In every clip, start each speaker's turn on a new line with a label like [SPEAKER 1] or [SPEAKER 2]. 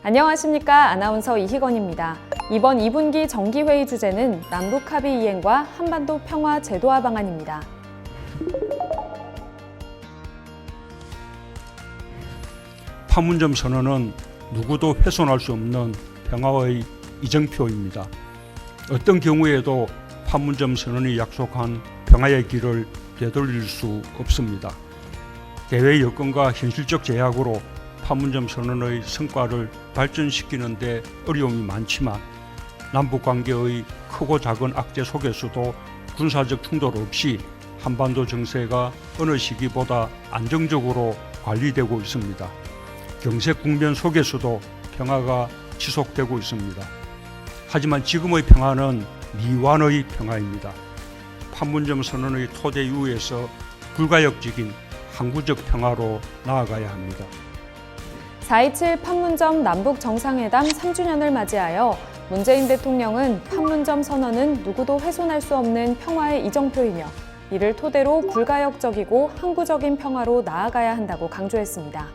[SPEAKER 1] 안녕하십니까. 아나운서 이희건입니다. 이번 2분기 정기회의 주제는 남북합의 이행과 한반도 평화 제도화 방안입니다.
[SPEAKER 2] 판문점 선언은 누구도 훼손할 수 없는 평화의 이정표입니다. 어떤 경우에도 판문점 선언이 약속한 평화의 길을 되돌릴 수 없습니다. 대외 여건과 현실적 제약으로 판문점 선언의 성과를 발전시키는 데 어려움이 많지만 남북관계의 크고 작은 악재 속에서도 군사적 충돌 없이 한반도 정세가 어느 시기보다 안정적으로 관리되고 있습니다. 경색 국면 속에서도 평화가 지속되고 있습니다. 하지만 지금의 평화는 미완의 평화입니다. 판문점 선언의 토대 이후에서 불가역적인 항구적 평화로 나아가야 합니다.
[SPEAKER 1] 4.27 판문점 남북 정상회담 3주년을 맞이하여 문재인 대통령은 판문점 선언은 누구도 훼손할 수 없는 평화의 이정표이며 이를 토대로 불가역적이고 항구적인 평화로 나아가야 한다고 강조했습니다.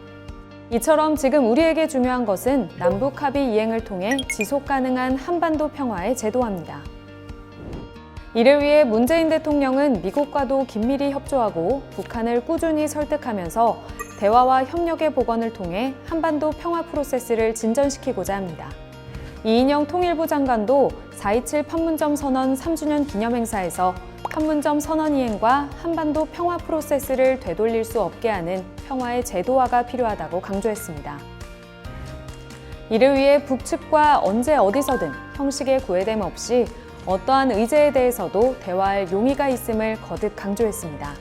[SPEAKER 1] 이처럼 지금 우리에게 중요한 것은 남북 합의 이행을 통해 지속 가능한 한반도 평화의 제도화입니다. 이를 위해 문재인 대통령은 미국과도 긴밀히 협조하고 북한을 꾸준히 설득하면서 대화와 협력의 복원을 통해 한반도 평화 프로세스를 진전시키고자 합니다. 이인영 통일부 장관도 4.27 판문점 선언 3주년 기념행사에서 판문점 선언 이행과 한반도 평화 프로세스를 되돌릴 수 없게 하는 평화의 제도화가 필요하다고 강조했습니다. 이를 위해 북측과 언제 어디서든 형식의 구애됨 없이 어떠한 의제에 대해서도 대화할 용의가 있음을 거듭 강조했습니다.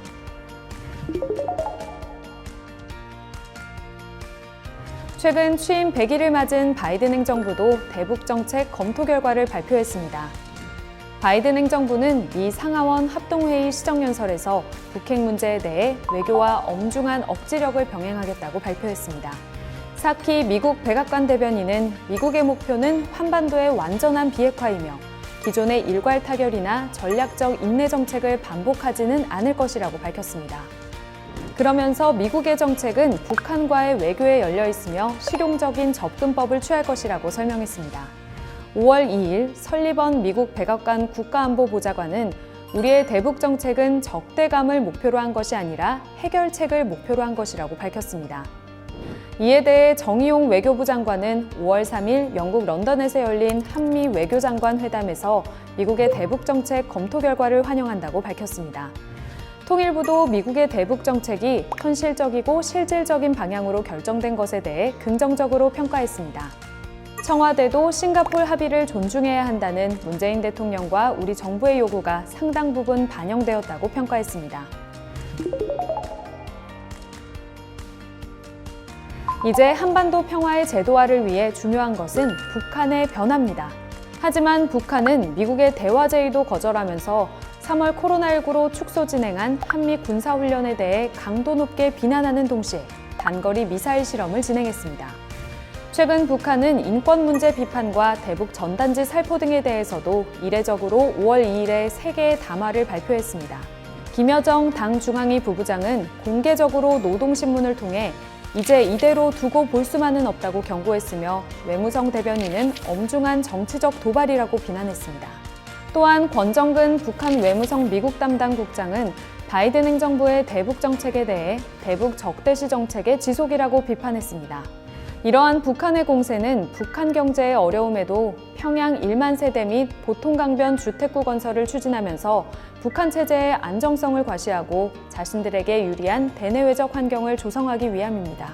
[SPEAKER 1] 최근 취임 100일을 맞은 바이든 행정부도 대북 정책 검토 결과를 발표했습니다. 바이든 행정부는 미 상하원 합동회의 시정연설에서 북핵 문제에 대해 외교와 엄중한 억지력을 병행하겠다고 발표했습니다. 사키 미국 백악관 대변인은 미국의 목표는 한반도의 완전한 비핵화이며 기존의 일괄 타결이나 전략적 인내 정책을 반복하지는 않을 것이라고 밝혔습니다. 그러면서 미국의 정책은 북한과의 외교에 열려 있으며 실용적인 접근법을 취할 것이라고 설명했습니다. 5월 2일 설리번 미국 백악관 국가안보보좌관은 우리의 대북 정책은 적대감을 목표로 한 것이 아니라 해결책을 목표로 한 것이라고 밝혔습니다. 이에 대해 정의용 외교부 장관은 5월 3일 영국 런던에서 열린 한미 외교장관 회담에서 미국의 대북 정책 검토 결과를 환영한다고 밝혔습니다. 통일부도 미국의 대북 정책이 현실적이고 실질적인 방향으로 결정된 것에 대해 긍정적으로 평가했습니다. 청와대도 싱가포르 합의를 존중해야 한다는 문재인 대통령과 우리 정부의 요구가 상당 부분 반영되었다고 평가했습니다. 이제 한반도 평화의 제도화를 위해 중요한 것은 북한의 변화입니다. 하지만 북한은 미국의 대화 제의도 거절하면서 3월 코로나19로 축소 진행한 한미 군사훈련에 대해 강도 높게 비난하는 동시에 단거리 미사일 실험을 진행했습니다. 최근 북한은 인권 문제 비판과 대북 전단지 살포 등에 대해서도 이례적으로 5월 2일에 3개의 담화를 발표했습니다. 김여정 당 중앙위 부부장은 공개적으로 노동신문을 통해 이제 이대로 두고 볼 수만은 없다고 경고했으며 외무성 대변인은 엄중한 정치적 도발이라고 비난했습니다. 또한 권정근 북한 외무성 미국 담당 국장은 바이든 행정부의 대북 정책에 대해 대북 적대시 정책의 지속이라고 비판했습니다. 이러한 북한의 공세는 북한 경제의 어려움에도 평양 1만 세대 및 보통강변 주택구 건설을 추진하면서 북한 체제의 안정성을 과시하고 자신들에게 유리한 대내외적 환경을 조성하기 위함입니다.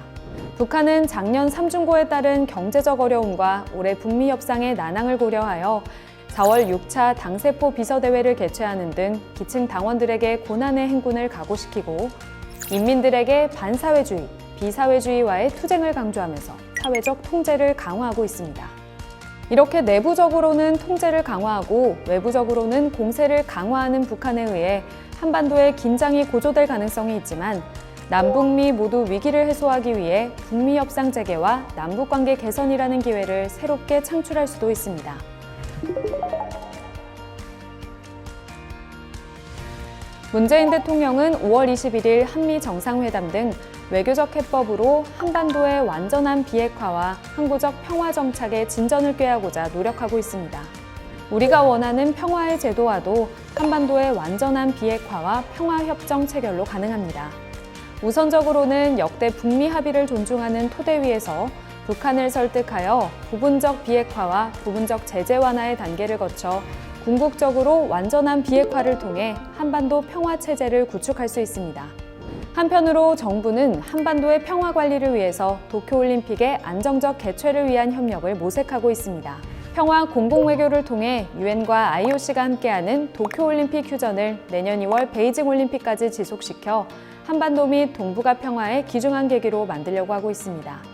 [SPEAKER 1] 북한은 작년 삼중고에 따른 경제적 어려움과 올해 북미 협상의 난항을 고려하여 4월 6차 당세포 비서대회를 개최하는 등 기층 당원들에게 고난의 행군을 각오시키고 인민들에게 반사회주의, 비사회주의와의 투쟁을 강조하면서 사회적 통제를 강화하고 있습니다. 이렇게 내부적으로는 통제를 강화하고 외부적으로는 공세를 강화하는 북한에 의해 한반도의 긴장이 고조될 가능성이 있지만 남북미 모두 위기를 해소하기 위해 북미 협상 재개와 남북관계 개선이라는 기회를 새롭게 창출할 수도 있습니다. 문재인 대통령은 5월 21일 한미 정상회담 등 외교적 해법으로 한반도의 완전한 비핵화와 항구적 평화 정착에 진전을 꾀하고자 노력하고 있습니다. 우리가 원하는 평화의 제도화도 한반도의 완전한 비핵화와 평화협정 체결로 가능합니다. 우선적으로는 역대 북미 합의를 존중하는 토대 위에서 북한을 설득하여 부분적 비핵화와 부분적 제재 완화의 단계를 거쳐 궁극적으로 완전한 비핵화를 통해 한반도 평화 체제를 구축할 수 있습니다. 한편으로 정부는 한반도의 평화 관리를 위해서 도쿄올림픽의 안정적 개최를 위한 협력을 모색하고 있습니다. 평화 공공외교를 통해 유엔과 IOC가 함께하는 도쿄올림픽 휴전을 내년 2월 베이징 올림픽까지 지속시켜 한반도 및 동북아 평화의 귀중한 계기로 만들려고 하고 있습니다.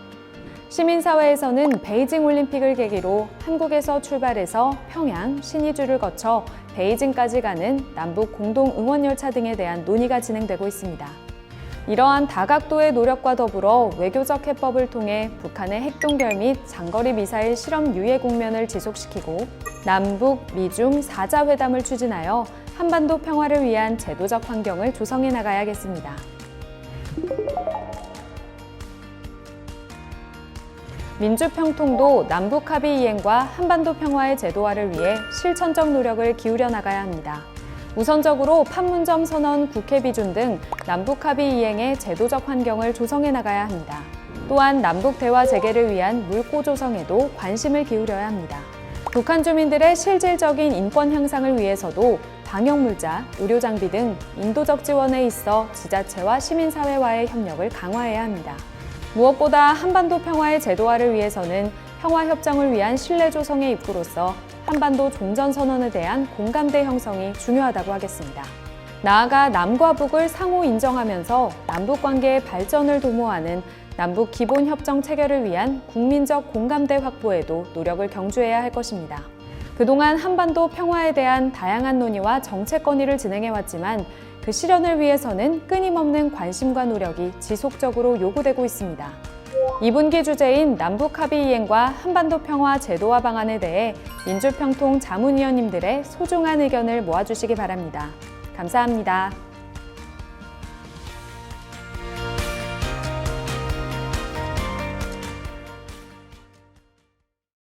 [SPEAKER 1] 시민사회에서는 베이징 올림픽을 계기로 한국에서 출발해서 평양, 신의주를 거쳐 베이징까지 가는 남북 공동 응원 열차 등에 대한 논의가 진행되고 있습니다. 이러한 다각도의 노력과 더불어 외교적 해법을 통해 북한의 핵동결 및 장거리 미사일 실험 유예 국면을 지속시키고 남북, 미중 4자 회담을 추진하여 한반도 평화를 위한 제도적 환경을 조성해 나가야겠습니다. 민주평통도 남북 합의 이행과 한반도 평화의 제도화를 위해 실천적 노력을 기울여 나가야 합니다. 우선적으로 판문점 선언 국회 비준 등 남북 합의 이행의 제도적 환경을 조성해 나가야 합니다. 또한 남북 대화 재개를 위한 물꼬 조성에도 관심을 기울여야 합니다. 북한 주민들의 실질적인 인권 향상을 위해서도 방역물자, 의료장비 등 인도적 지원에 있어 지자체와 시민사회와의 협력을 강화해야 합니다. 무엇보다 한반도 평화의 제도화를 위해서는 평화협정을 위한 신뢰 조성의 입구로서 한반도 종전선언에 대한 공감대 형성이 중요하다고 하겠습니다. 나아가 남과 북을 상호 인정하면서 남북관계의 발전을 도모하는 남북 기본협정 체결을 위한 국민적 공감대 확보에도 노력을 경주해야 할 것입니다. 그동안 한반도 평화에 대한 다양한 논의와 정책 건의를 진행해왔지만 그 실현을 위해서는 끊임없는 관심과 노력이 지속적으로 요구되고 있습니다. 2분기 주제인 남북 합의 이행과 한반도 평화 제도화 방안에 대해 민주평통 자문위원님들의 소중한 의견을 모아주시기 바랍니다. 감사합니다.